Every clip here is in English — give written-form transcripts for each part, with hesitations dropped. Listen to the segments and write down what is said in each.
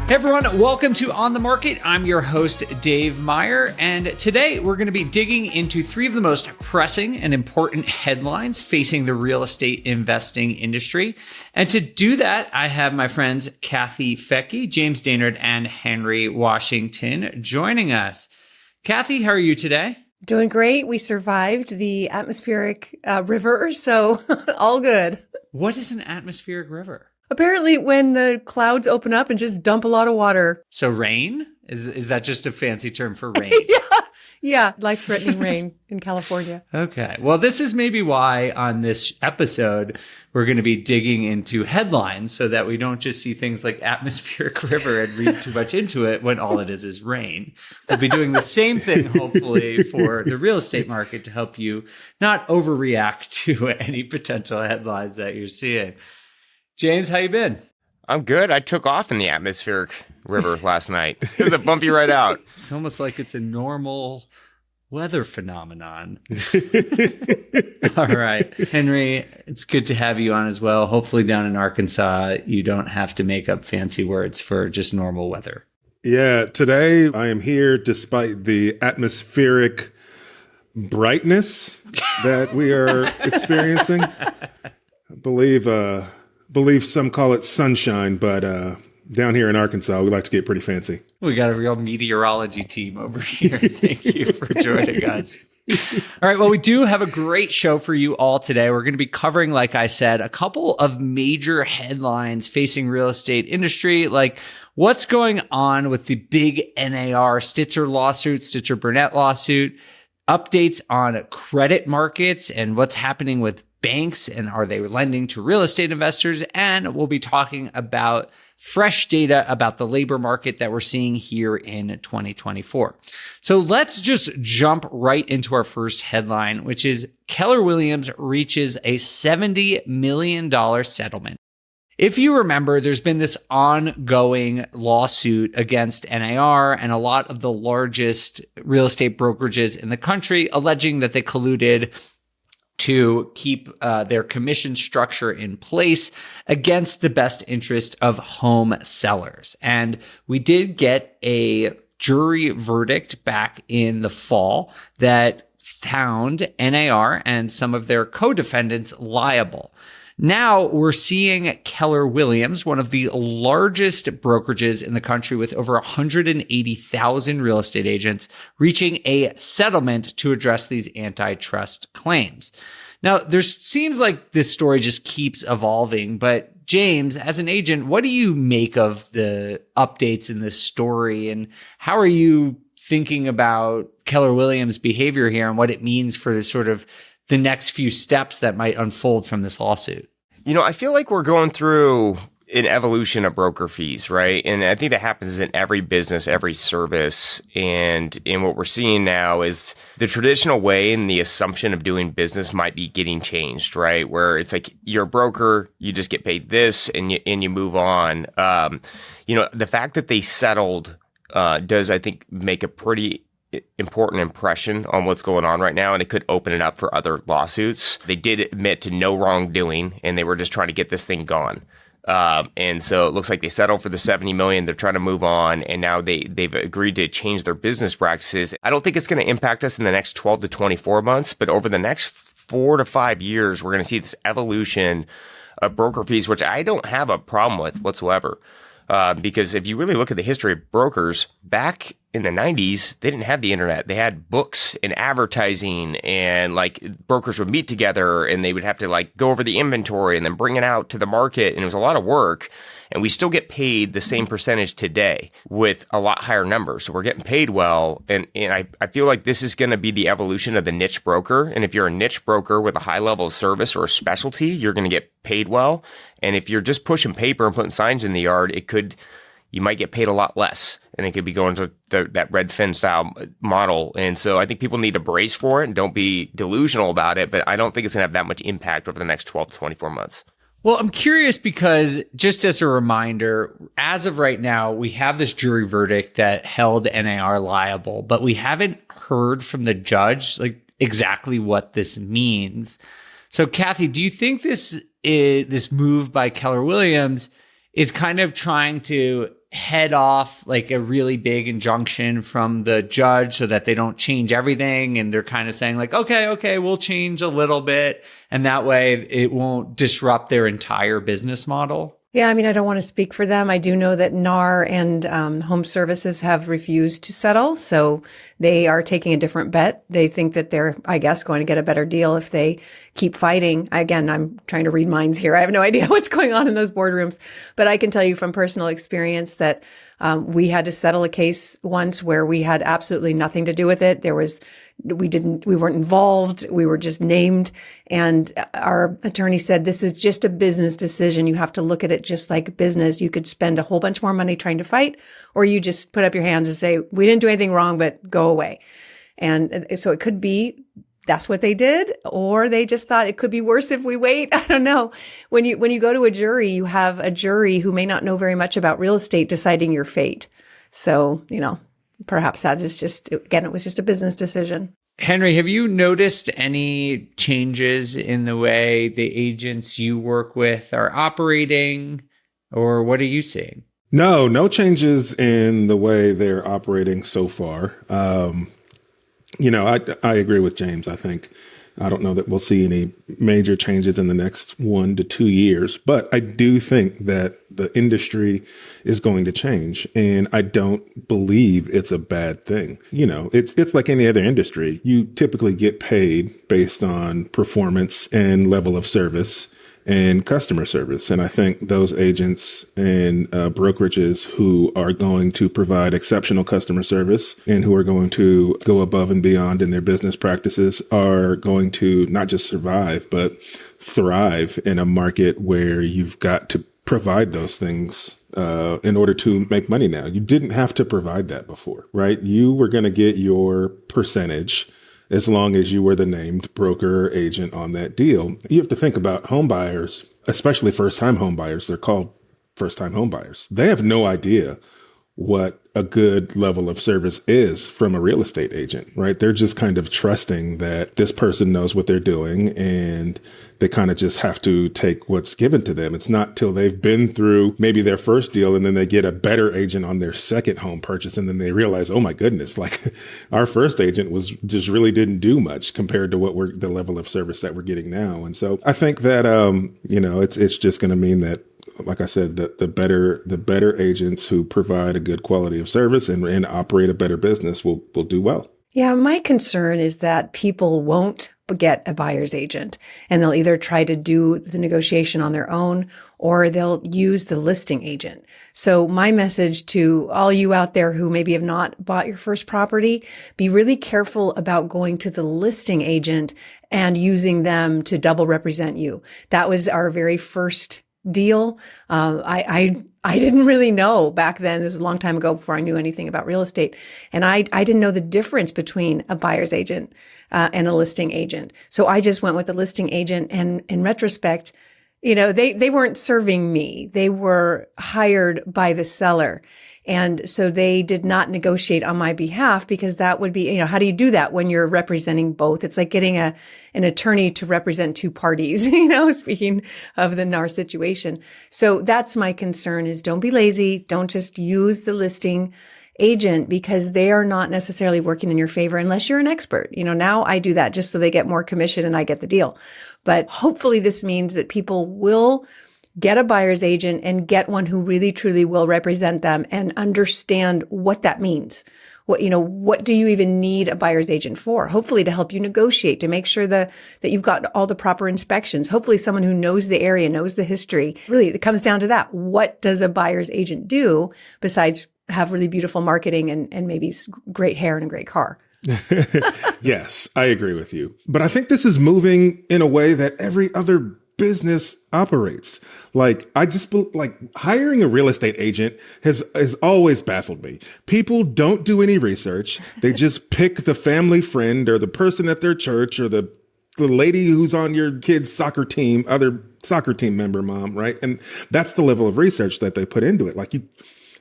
Hey everyone, welcome to On the Market. I'm your host, Dave Meyer, and today we're going to be digging into three of the most pressing and important headlines facing the real estate investing industry. And to do that, I have my friends Kathy Fettke, James Daynard, and Henry Washington joining us. Kathy, how are you today? Doing great. We survived the atmospheric river, so all good. What is an atmospheric river? Apparently, when the clouds open up and just dump a lot of water. So rain? Is that just a fancy term for rain? Yeah, life-threatening rain in California. Okay. Well, this is maybe why on this episode, we're going to be digging into headlines so that we don't just see things like atmospheric river and read too much into it when all it is rain. We'll be doing the same thing, hopefully, for the real estate market to help you not overreact to any potential headlines that you're seeing. James, how you been? I'm good. I took off in the atmospheric river last night. It was a bumpy ride out. It's almost like it's a normal weather phenomenon. All right. Henry, it's good to have you on as well. Hopefully down in Arkansas, you don't have to make up fancy words for just normal weather. Yeah, today I am here despite the atmospheric brightness that we are experiencing. I believe some call it sunshine, but down here in Arkansas, we like to get pretty fancy. We got a real meteorology team over here. Thank you for joining us. All right. Well, we do have a great show for you all today. We're going to be covering, like I said, a couple of major headlines facing real estate industry, like what's going on with the big NAR Stitzer lawsuit, Stitzer Burnett lawsuit, updates on credit markets and what's happening with banks and are they lending to real estate investors? And we'll be talking about fresh data about the labor market that we're seeing here in 2024. So let's just jump right into our first headline, which is Keller Williams reaches a $70 million settlement. If you remember, there's been this ongoing lawsuit against NAR and a lot of the largest real estate brokerages in the country alleging that they colluded to keep their commission structure in place against the best interest of home sellers. And we did get a jury verdict back in the fall that found NAR and some of their co-defendants liable. Now we're seeing Keller Williams, one of the largest brokerages in the country with over 180,000 real estate agents, reaching a settlement to address these antitrust claims. Now, there seems like this story just keeps evolving, but James, as an agent, what do you make of the updates in this story, and how are you thinking about Keller Williams' behavior here and what it means for sort of the next few steps that might unfold from this lawsuit? You know, I feel like we're going through an evolution of broker fees, right? And I think that happens in every business, every service. And what we're seeing now is the traditional way and the assumption of doing business might be getting changed, right? Where it's like you're a broker, you just get paid this and you move on. The fact that they settled does, I think, make a pretty important impression on what's going on right now, and it could open it up for other lawsuits. They did admit to no wrongdoing, and they were just trying to get this thing gone. And so it looks like they settled for the $70 million. They're trying to move on, and now they've agreed to change their business practices. I don't think it's going to impact us in the next 12 to 24 months, but over the next 4 to 5 years, we're going to see this evolution of broker fees, which I don't have a problem with whatsoever. Because if you really look at the history of brokers, back in the 90s, they didn't have the internet. They had books and advertising, and like brokers would meet together and they would have to like go over the inventory and then bring it out to the market. And it was a lot of work. And we still get paid the same percentage today with a lot higher numbers. So we're getting paid well. And I feel like this is going to be the evolution of the niche broker. And if you're a niche broker with a high level of service or a specialty, you're going to get paid well. And if you're just pushing paper and putting signs in the yard, you might get paid a lot less. And it could be going to that Redfin style model. And so I think people need to brace for it and don't be delusional about it. But I don't think it's going to have that much impact over the next 12 to 24 months. Well, I'm curious because just as a reminder, as of right now, we have this jury verdict that held NAR liable, but we haven't heard from the judge like exactly what this means. So, Kathy, do you think this move by Keller Williams is kind of trying to head off like a really big injunction from the judge so that they don't change everything. And they're kind of saying like, okay, we'll change a little bit. And that way it won't disrupt their entire business model. Yeah, I mean, I don't want to speak for them. I do know that NAR and Home Services have refused to settle. So they are taking a different bet. They think that they're, I guess, going to get a better deal if they keep fighting. Again, I'm trying to read minds here. I have no idea what's going on in those boardrooms. But I can tell you from personal experience that we had to settle a case once where we had absolutely nothing to do with it. We weren't involved. We were just named. And our attorney said, this is just a business decision. You have to look at it just like business. You could spend a whole bunch more money trying to fight, or you just put up your hands and say, we didn't do anything wrong, but go away. And so it could be that's what they did, or they just thought it could be worse if we wait. I don't know. When you go to a jury, you have a jury who may not know very much about real estate deciding your fate. So, perhaps that is just, again, it was just a business decision. Henry, have you noticed any changes in the way the agents you work with are operating, or what are you seeing? No changes in the way they're operating so far. I agree with James. I don't know that we'll see any major changes in the next 1 to 2 years, but I do think that the industry is going to change, and I don't believe it's a bad thing. It's like any other industry. You typically get paid based on performance and level of service and customer service. And I think those agents and brokerages who are going to provide exceptional customer service and who are going to go above and beyond in their business practices are going to not just survive, but thrive in a market where you've got to provide those things in order to make money now. You didn't have to provide that before, right? You were going to get your percentage as long as you were the named broker or agent on that deal. You have to think about home buyers, especially first-time home buyers. They're called first-time home buyers. They have no idea what a good level of service is from a real estate agent, right? They're just kind of trusting that this person knows what they're doing, and they kind of just have to take what's given to them. It's not till they've been through maybe their first deal and then they get a better agent on their second home purchase, and then they realize, oh my goodness, like our first agent was just really didn't do much compared to the level of service that we're getting now. And so I think that it's just going to mean that, like I said, the better agents who provide a good quality of service and operate a better business will do well. Yeah, my concern is that people won't get a buyer's agent, and they'll either try to do the negotiation on their own or they'll use the listing agent. So my message to all you out there who maybe have not bought your first property, be really careful about going to the listing agent and using them to double represent you. That was our very first deal. I didn't really know back then. This was a long time ago before I knew anything about real estate. And I didn't know the difference between a buyer's agent and a listing agent. So I just went with the listing agent. And in retrospect, they weren't serving me. They were hired by the seller. And so they did not negotiate on my behalf, because that would be, how do you do that when you're representing both? It's like getting an attorney to represent two parties, speaking of the NAR situation. So that's my concern, is don't be lazy. Don't just use the listing agent, because they are not necessarily working in your favor unless you're an expert. Now I do that just so they get more commission and I get the deal. But hopefully this means that people will get a buyer's agent and get one who really, truly will represent them and understand what that means. What do you even need a buyer's agent for? Hopefully to help you negotiate, to make sure that you've got all the proper inspections. Hopefully someone who knows the area, knows the history. Really, it comes down to that. What does a buyer's agent do besides have really beautiful marketing and maybe great hair and a great car? Yes, I agree with you. But I think this is moving in a way that every other business operates. Like hiring a real estate agent has always baffled me. People don't do any research. They just pick the family friend or the person at their church or the lady who's on your kid's soccer team, other soccer team member mom, right? And that's the level of research that they put into it.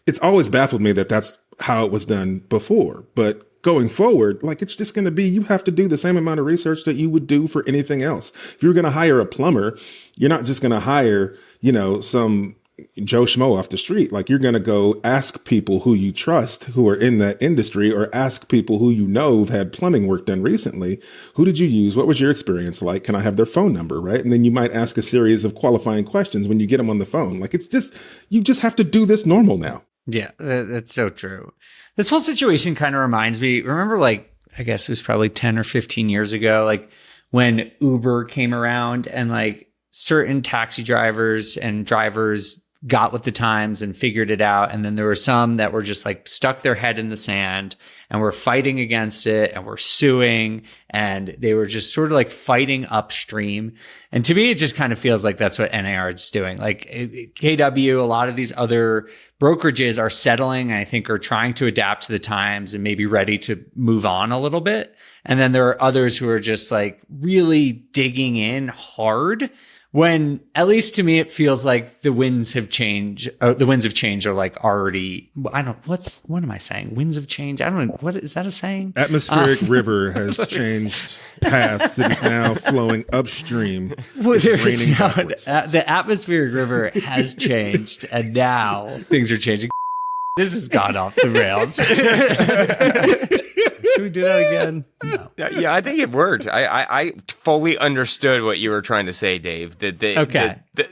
It's always baffled me that that's how it was done before. But going forward, it's just going to be, you have to do the same amount of research that you would do for anything else. If you're going to hire a plumber, you're not just going to hire, some Joe Schmo off the street. Like, you're going to go ask people who you trust who are in that industry, or ask people who you know have had plumbing work done recently. Who did you use? What was your experience like? Can I have their phone number? Right. And then you might ask a series of qualifying questions when you get them on the phone. Like, it's just, you just have to do this normal now. Yeah, that's so true. This whole situation kind of reminds me, remember, like, I guess it was probably 10 or 15 years ago, like when Uber came around and like certain taxi drivers and drivers got with the times and figured it out. And then there were some that were just like stuck their head in the sand and were fighting against it and were suing, and they were just sort of like fighting upstream. And to me, it just kind of feels like that's what NAR is doing. Like KW, a lot of these other brokerages are settling, and I think are trying to adapt to the times and maybe ready to move on a little bit. And then there are others who are just like really digging in hard, when at least to me, it feels like the winds have changed. The winds of change are like already, what am I saying? Winds of change. I don't know. What is that a saying? Atmospheric river has changed past. It is now flowing upstream. Well, there is raining now backwards. the atmospheric river has changed, and now things are changing. This has gone off the rails. Should we do that again? No. Yeah, I think it worked. I fully understood what you were trying to say, Dave. That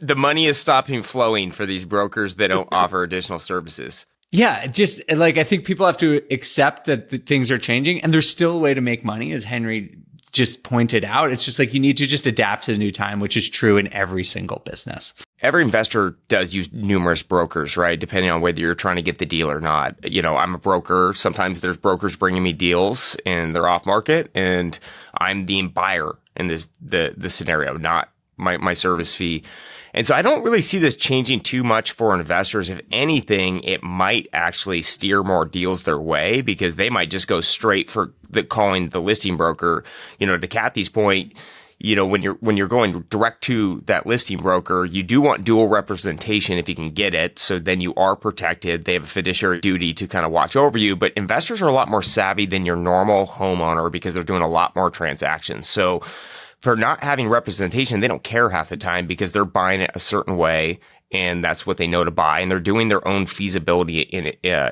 the money is stopping flowing for these brokers that don't offer additional services. Yeah, just like I think people have to accept that things are changing, and there's still a way to make money, as Henry just pointed out. It's just like you need to just adapt to the new time, which is true in every single business. Every investor does use numerous brokers, right? Depending on whether you're trying to get the deal or not. You know, I'm a broker. Sometimes there's brokers bringing me deals and they're off market, and I'm the buyer in the scenario, not my service fee. And so I don't really see this changing too much for investors. If anything, it might actually steer more deals their way, because they might just go straight for calling the listing broker. You know, to Kathy's point, you know, when you're going direct to that listing broker, you do want dual representation if you can get it. So then you are protected. They have a fiduciary duty to kind of watch over you. But investors are a lot more savvy than your normal homeowner, because they're doing a lot more transactions. So for not having representation, they don't care half the time, because they're buying it a certain way, and that's what they know to buy, and they're doing their own feasibility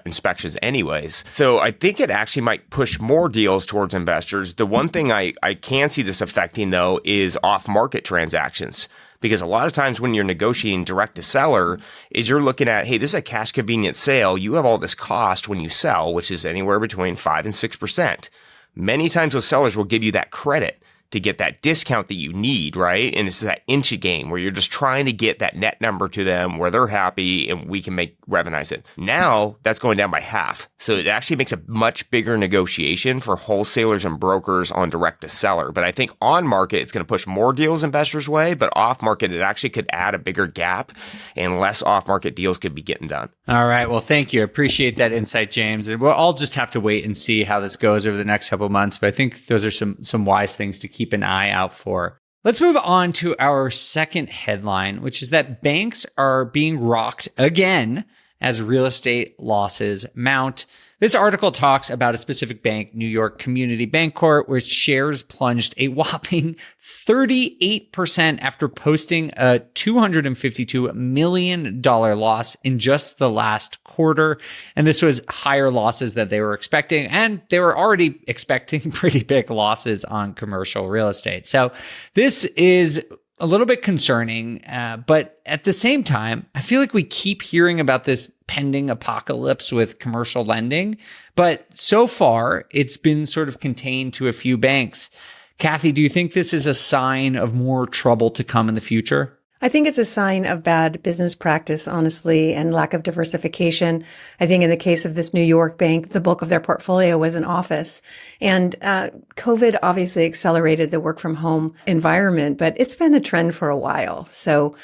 inspections anyways. So I think it actually might push more deals towards investors. The one thing I can see this affecting, though, is off-market transactions. Because a lot of times when you're negotiating direct to seller, is you're looking at, hey, this is a cash convenient sale. You have all this cost when you sell, which is anywhere between 5 and 6%. Many times those sellers will give you that credit to get that discount that you need, right? And it's that inch game where you're just trying to get that net number to them where they're happy and we can recognize it. Now that's going down by half. So it actually makes a much bigger negotiation for wholesalers and brokers on direct to seller. But I think on market, it's going to push more deals investors' way, but off market, it actually could add a bigger gap, and less off market deals could be getting done. All right. Well, thank you. I appreciate that insight, James. And we'll all just have to wait and see how this goes over the next couple of months. But I think those are some wise things to keep an eye out for. Let's move on to our second headline, which is that banks are being rocked again as real estate losses mount. This article talks about a specific bank, New York Community Bancorp, where shares plunged a whopping 38% after posting a $252 million loss in just the last quarter. And this was higher losses than they were expecting. And they were already expecting pretty big losses on commercial real estate. So this is a little bit concerning, but at the same time, I feel like we keep hearing about this pending apocalypse with commercial lending, but so far it's been sort of contained to a few banks. Kathy, do you think this is a sign of more trouble to come in the future? I think it's a sign of bad business practice, honestly, and lack of diversification. I think in the case of this New York bank, the bulk of their portfolio was in office. And COVID obviously accelerated the work from home environment, but it's been a trend for a while. So,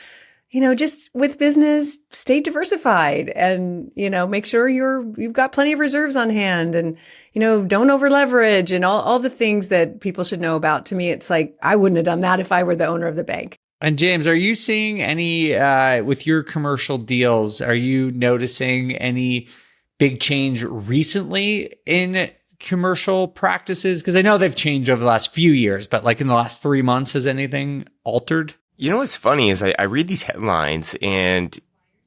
you know, just with business, stay diversified and, you know, make sure you've got plenty of reserves on hand and, you know, don't over leverage and all the things that people should know about. To me, it's like, I wouldn't have done that if I were the owner of the bank. And James, are you seeing any, with your commercial deals, are you noticing any big change recently in commercial practices? Because I know they've changed over the last few years, but like in the last 3 months, has anything altered? You know what's funny is I read these headlines, and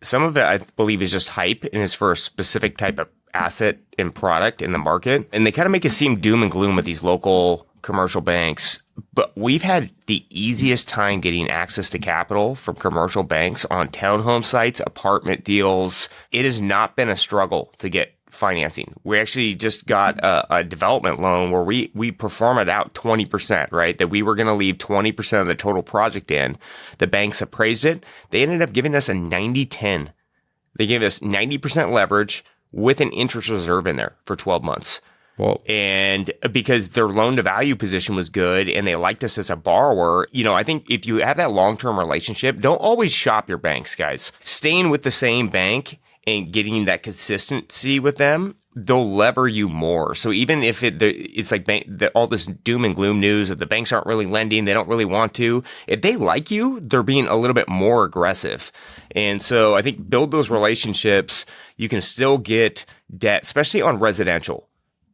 Some of it, I believe, is just hype and is for a specific type of asset and product in the market. And they kind of make it seem doom and gloom with these local commercial banks. But we've had the easiest time getting access to capital from commercial banks on townhome sites, apartment deals. It has not been a struggle to get financing. We actually just got a development loan where we perform it out 20%, right? That we were going to leave 20% of the total project in. The banks appraised it. They ended up giving us a 90-10. They gave us 90% leverage with an interest reserve in there for 12 months. Whoa. And because their loan to value position was good and they liked us as a borrower, I think if you have that long-term relationship, don't always shop your banks, guys. Staying with the same bank and getting that consistency with them, they'll lever you more. So even if it's like all this doom and gloom news that the banks aren't really lending, they don't really want to, if they like you, they're being a little bit more aggressive. And so I think build those relationships. You can still get debt, especially on residential.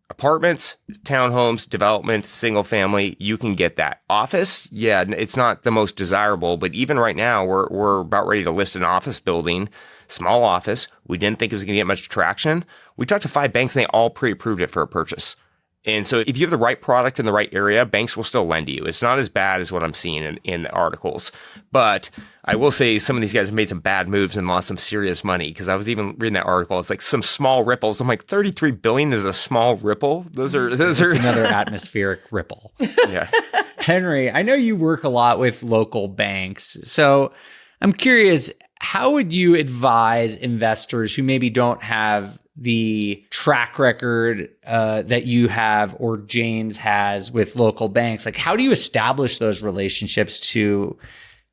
Apartments, townhomes, developments, single family, you can get that. Office, yeah, it's not the most desirable, but even right now, we're about ready to list an office building, small office. We didn't think it was going to get much traction. We talked to 5 banks and they all pre-approved it for a purchase. And so if you have the right product in the right area, banks will still lend to you. It's not as bad as what I'm seeing in the articles. But I will say some of these guys have made some bad moves and lost some serious money, because I was even reading that article. It's like some small ripples. I'm like, 33 billion is a small ripple? Those are another atmospheric ripple. Yeah. Henry, I know you work a lot with local banks. So I'm curious, how would you advise investors who maybe don't have the track record that you have or James has with local banks? Like, how do you establish those relationships to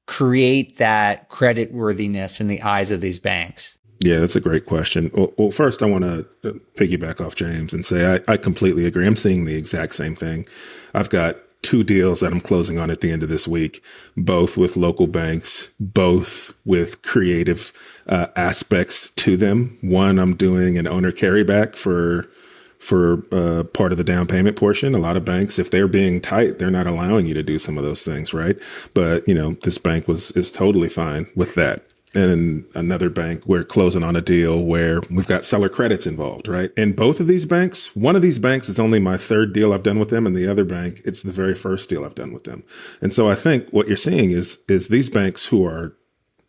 create that credit worthiness in the eyes of these banks? Yeah, that's a great question. Well, first, I want to piggyback off James and say I completely agree. I'm seeing the exact same thing. I've got 2 deals that I'm closing on at the end of this week, both with local banks, both with creative aspects to them. One, I'm doing an owner carryback for part of the down payment portion. A lot of banks, if they're being tight, they're not allowing you to do some of those things, right? But this bank is totally fine with that. And another bank, we're closing on a deal where we've got seller credits involved, right? And both of these banks, one of these banks is only my 3rd deal I've done with them, and the other bank, it's the very first deal I've done with them. And so I think what you're seeing is these banks who are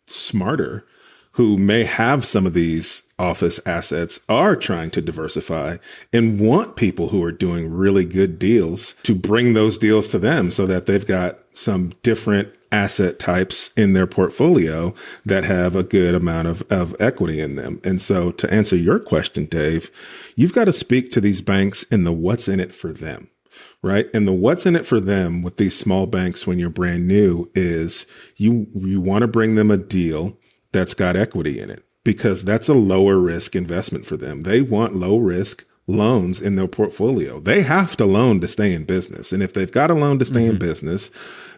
smarter, who may have some of these office assets, are trying to diversify and want people who are doing really good deals to bring those deals to them so that they've got some different asset types in their portfolio that have a good amount of equity in them. And so to answer your question, Dave, you've got to speak to these banks in the what's in it for them. Right. And the what's in it for them with these small banks when you're brand new is you want to bring them a deal that's got equity in it, because that's a lower risk investment for them. They want low risk loans in their portfolio. They have to loan to stay in business. And if they've got a loan to stay in business,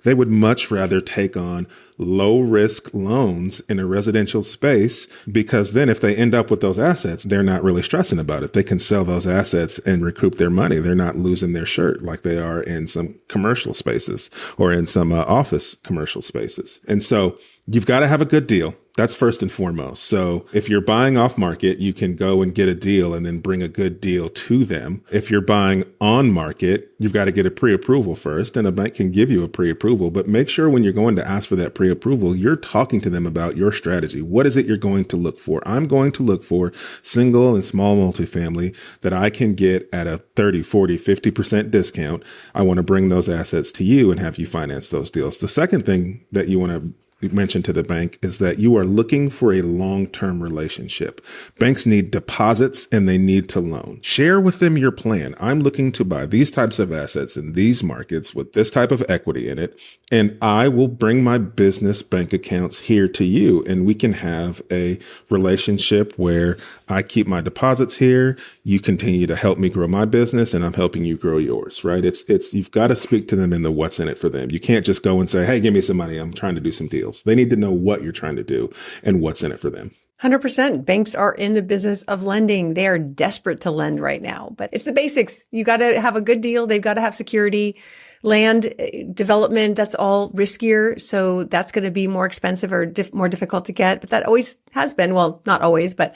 they would much rather take on low risk loans in a residential space, because then if they end up with those assets, they're not really stressing about it. They can sell those assets and recoup their money. They're not losing their shirt like they are in some commercial spaces or in some office commercial spaces. And so you've got to have a good deal. That's first and foremost. So if you're buying off market, you can go and get a deal and then bring a good deal to them. If you're buying on market, you've got to get a pre-approval first, and a bank can give you a pre-approval. But make sure when you're going to ask for that pre-approval, you're talking to them about your strategy. What is it you're going to look for? I'm going to look for single and small multifamily that I can get at a 30, 40, 50% discount. I want to bring those assets to you and have you finance those deals. The second thing that you want to mention to the bank is that you are looking for a long-term relationship. Banks need deposits and they need to loan. Share with them your plan. I'm looking to buy these types of assets in these markets with this type of equity in it, and I will bring my business bank accounts here to you, and we can have a relationship where I keep my deposits here, you continue to help me grow my business, and I'm helping you grow yours, right? It's you've got to speak to them in the what's in it for them. You can't just go and say, hey, give me some money. I'm trying to do some deals. They need to know what you're trying to do and what's in it for them. 100%. Banks are in the business of lending. They are desperate to lend right now, but it's the basics. You got to have a good deal. They've got to have security. Land development, that's all riskier. So that's going to be more expensive or more difficult to get. But that always has been. Well, not always, but,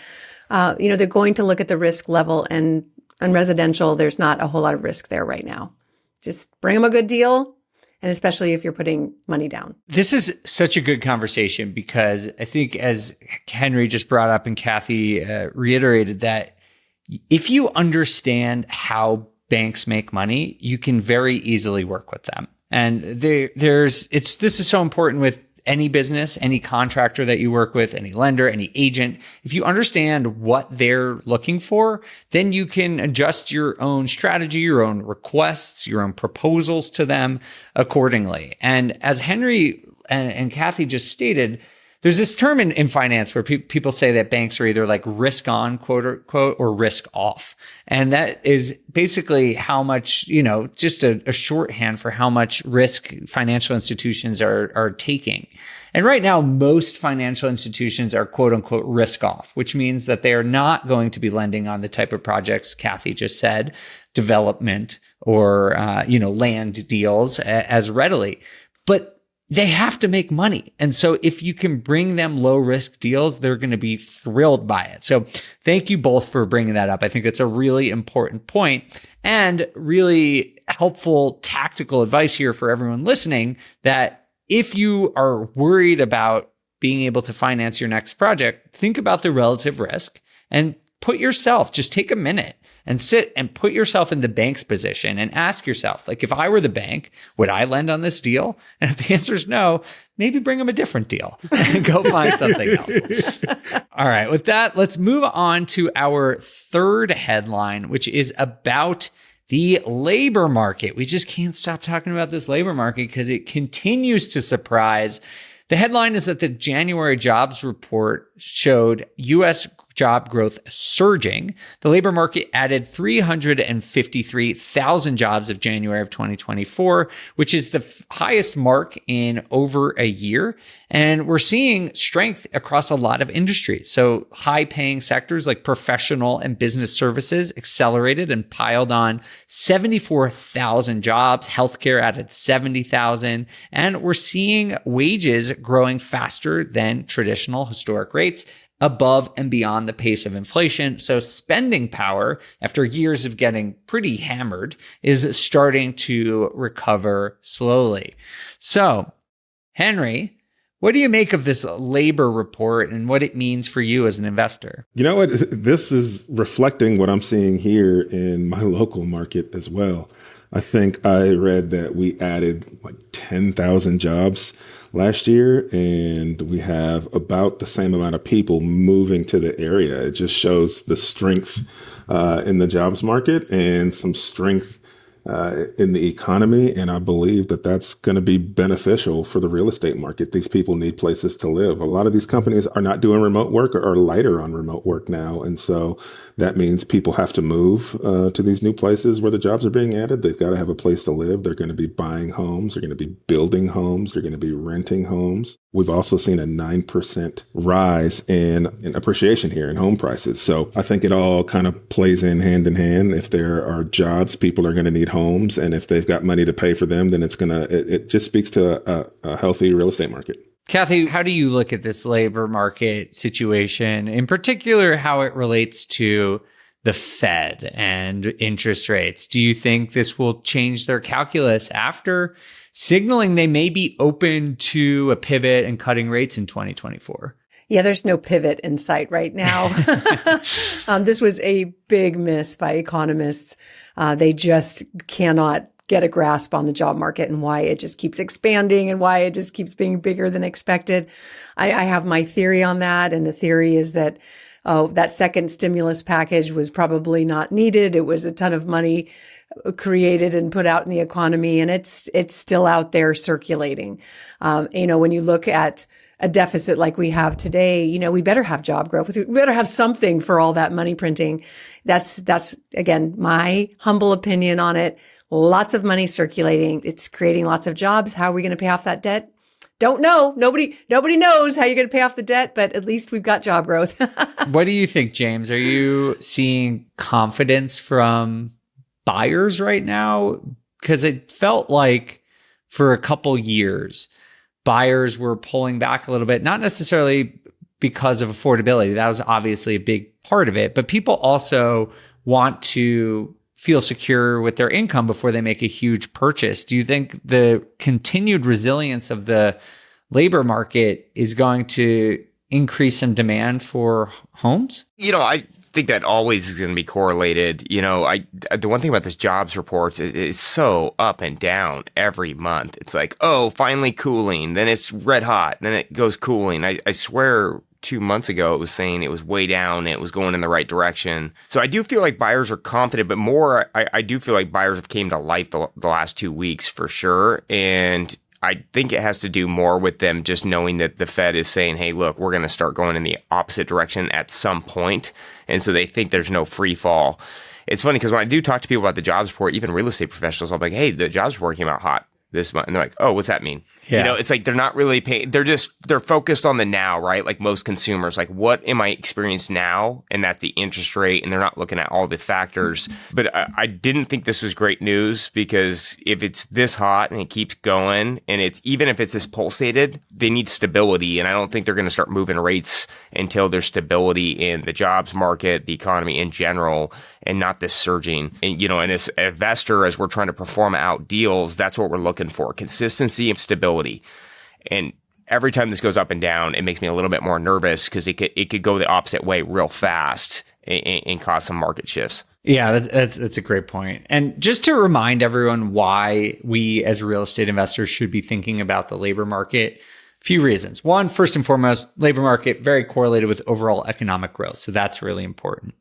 they're going to look at the risk level, and on residential, there's not a whole lot of risk there right now. Just bring them a good deal. And especially if you're putting money down. This is such a good conversation because I think, as Henry just brought up and Kathy reiterated, that if you understand how banks make money, you can very easily work with them. And this is so important with any business, any contractor that you work with, any lender, any agent. If you understand what they're looking for, then you can adjust your own strategy, your own requests, your own proposals to them accordingly. And as Henry and Kathy just stated, there's this term in finance where people say that banks are either like risk on, quote unquote, or risk off. And that is basically how much, just a shorthand for how much risk financial institutions are taking. And right now, most financial institutions are quote unquote risk off, which means that they are not going to be lending on the type of projects Kathy just said, development or, land deals as readily. But they have to make money. And so if you can bring them low risk deals, they're going to be thrilled by it. So thank you both for bringing that up. I think it's a really important point and really helpful tactical advice here for everyone listening, that if you are worried about being able to finance your next project, think about the relative risk and just take a minute and sit and put yourself in the bank's position and ask yourself, like, if I were the bank, would I lend on this deal? And if the answer is no, maybe bring them a different deal and go find something else. All right. With that, let's move on to our third headline, which is about the labor market. We just can't stop talking about this labor market because it continues to surprise. The headline is that the January jobs report showed U.S. job growth surging. The labor market added 353,000 jobs of January of 2024, which is the highest mark in over a year. And we're seeing strength across a lot of industries. So high paying sectors like professional and business services accelerated and piled on 74,000 jobs. Healthcare added 70,000. And we're seeing wages growing faster than traditional historic rates, above and beyond the pace of inflation. So spending power, after years of getting pretty hammered, is starting to recover slowly. So, Henry, what do you make of this labor report and what it means for you as an investor? You know what? This is reflecting what I'm seeing here in my local market as well. I think I read that we added like 10,000 jobs last year, and we have about the same amount of people moving to the area. It just shows the strength in the jobs market and some strength in the economy. And I believe that that's going to be beneficial for the real estate market. These people need places to live. A lot of these companies are not doing remote work or are lighter on remote work now. And so that means people have to move to these new places where the jobs are being added. They've got to have a place to live. They're going to be buying homes. They're going to be building homes. They're going to be renting homes. We've also seen a 9% rise in appreciation here in home prices. So I think it all kind of plays in hand. If there are jobs, people are going to need homes. And if they've got money to pay for them, then it just speaks to a healthy real estate market. Kathy, how do you look at this labor market situation, in particular, how it relates to the Fed and interest rates? Do you think this will change their calculus after signaling they may be open to a pivot and cutting rates in 2024? Yeah, there's no pivot in sight right now. This was a big miss by economists. They just cannot get a grasp on the job market and why it just keeps expanding and why it just keeps being bigger than expected. I have my theory on that. And the theory is that that second stimulus package was probably not needed. It was a ton of money created and put out in the economy, and it's still out there circulating. When you look at a deficit like we have today, we better have job growth. We better have something for all that money printing. That's again, my humble opinion on it. Lots of money circulating. It's creating lots of jobs. How are we going to pay off that debt? Don't know. Nobody knows how you're going to pay off the debt, but at least we've got job growth. What do you think, James? Are you seeing confidence from buyers right now because it felt like for a couple years, buyers were pulling back a little bit, not necessarily because of affordability. That was obviously a big part of it, but people also want to feel secure with their income before they make a huge purchase. Do you think the continued resilience of the labor market is going to increase some demand for homes? I think that always is going to be correlated. The one thing about this jobs reports is so up and down every month. It's like, oh, finally cooling. Then it's red hot. Then it goes cooling. I swear 2 months ago, it was saying it was way down and it was going in the right direction. So I do feel like buyers are confident, but more, I do feel like buyers have came to life the last 2 weeks for sure. And I think it has to do more with them just knowing that the Fed is saying, hey, look, we're going to start going in the opposite direction at some point. And so they think there's no free fall. It's funny because when I do talk to people about the jobs report, even real estate professionals, I'm like, hey, the jobs report came out hot this month. And they're like, oh, what's that mean? Yeah. It's like they're not really paying. They're focused on the now, right? Like most consumers, like what am I experiencing now? And that's the interest rate. And they're not looking at all the factors. But I didn't think this was great news because if it's this hot and it keeps going and even if it's this pulsated, they need stability. And I don't think they're going to start moving rates until there's stability in the jobs market, the economy in general, and not this surging. And, and as an investor, as we're trying to perform out deals, that's what we're looking for. Consistency and stability. And every time this goes up and down, it makes me a little bit more nervous because it could go the opposite way real fast and cause some market shifts. Yeah, that's a great point. And just to remind everyone why we as real estate investors should be thinking about the labor market, a few reasons. One, first and foremost, labor market very correlated with overall economic growth. So that's really important.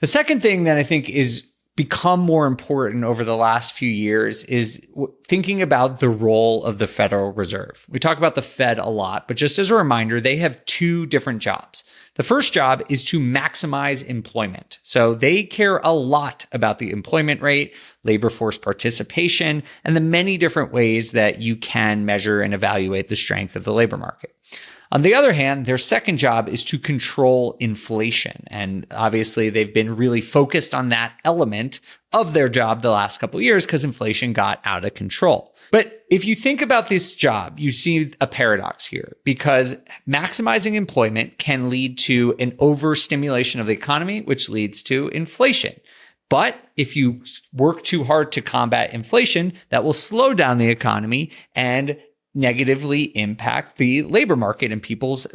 The second thing that I think is become more important over the last few years is thinking about the role of the Federal Reserve. We talk about the Fed a lot, but just as a reminder, they have two different jobs. The first job is to maximize employment. So they care a lot about the employment rate, labor force participation, and the many different ways that you can measure and evaluate the strength of the labor market. On the other hand, their second job is to control inflation. And obviously, they've been really focused on that element of their job the last couple of years because inflation got out of control. But if you think about this job, you see a paradox here because maximizing employment can lead to an overstimulation of the economy, which leads to inflation. But if you work too hard to combat inflation, that will slow down the economy and negatively impact the labor market and people's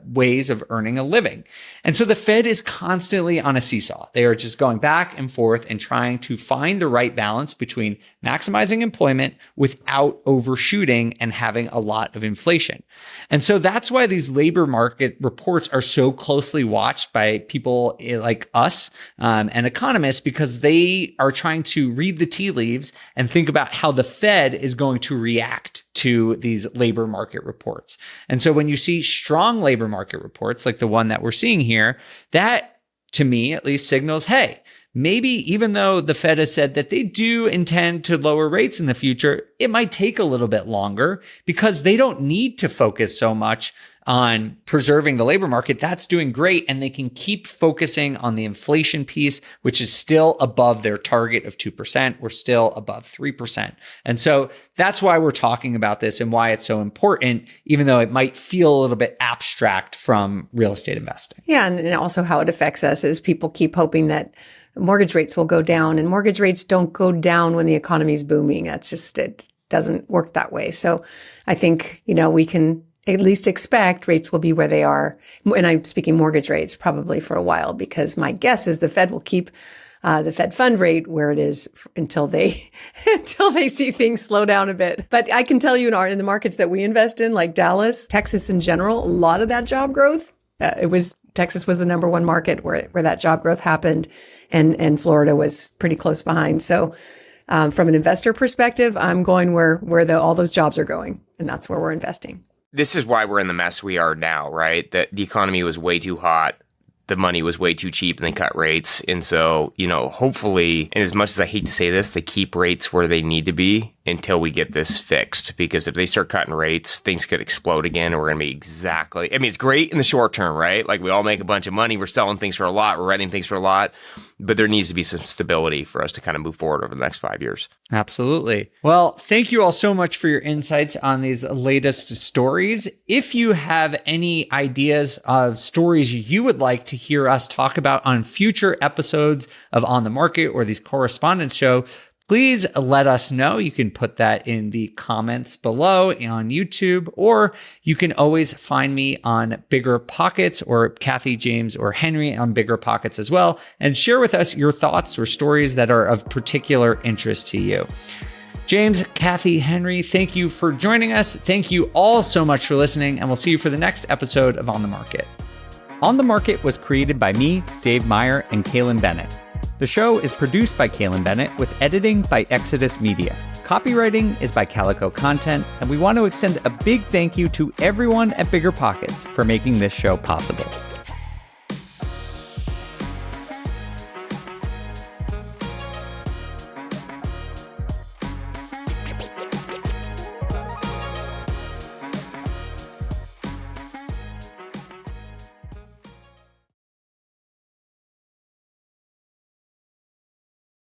ways of earning a living. And so the Fed is constantly on a seesaw. They are just going back and forth and trying to find the right balance between maximizing employment without overshooting and having a lot of inflation. And so that's why these labor market reports are so closely watched by people like us and economists, because they are trying to read the tea leaves and think about how the Fed is going to react to these labor market reports. And so when you see strong labor market reports like the one that we're seeing here, that to me at least signals, hey, maybe even though the Fed has said that they do intend to lower rates in the future, it might take a little bit longer because they don't need to focus so much on preserving the labor market. That's doing great. And they can keep focusing on the inflation piece, which is still above their target of 2%. We're still above 3%. And so that's why we're talking about this and why it's so important, even though it might feel a little bit abstract from real estate investing. Yeah. And also how it affects us is people keep hoping that mortgage rates will go down, and mortgage rates don't go down when the economy is booming. That's just, it doesn't work that way. So I think, we can at least expect rates will be where they are. And I'm speaking mortgage rates probably for a while, because my guess is the Fed will keep the Fed fund rate where it is until they see things slow down a bit. But I can tell you in the markets that we invest in, like Dallas, Texas in general, a lot of that job growth, Texas was the number one market where that job growth happened, and Florida was pretty close behind. So from an investor perspective, I'm going where all those jobs are going, and that's where we're investing. This is why we're in the mess we are now, right? That the economy was way too hot. The money was way too cheap, and they cut rates. And so, hopefully, and as much as I hate to say this, they keep rates where they need to be until we get this fixed, because if they start cutting rates, things could explode again, and we're going to be exactly, I mean, it's great in the short term, right? Like we all make a bunch of money. We're selling things for a lot. We're renting things for a lot, but there needs to be some stability for us to kind of move forward over the next 5 years. Absolutely. Well, thank you all so much for your insights on these latest stories. If you have any ideas of stories you would like to hear us talk about on future episodes of On the Market or these correspondence show, please let us know. You can put that in the comments below on YouTube, or you can always find me on Bigger Pockets, or Kathy, James, or Henry on Bigger Pockets as well, and share with us your thoughts or stories that are of particular interest to you. James, Kathy, Henry, thank you for joining us. Thank you all so much for listening, and we'll see you for the next episode of On the Market. On the Market was created by me, Dave Meyer, and Kaylin Bennett. The show is produced by Kaylin Bennett with editing by Exodus Media. Copywriting is by Calico Content, and we want to extend a big thank you to everyone at Bigger Pockets for making this show possible.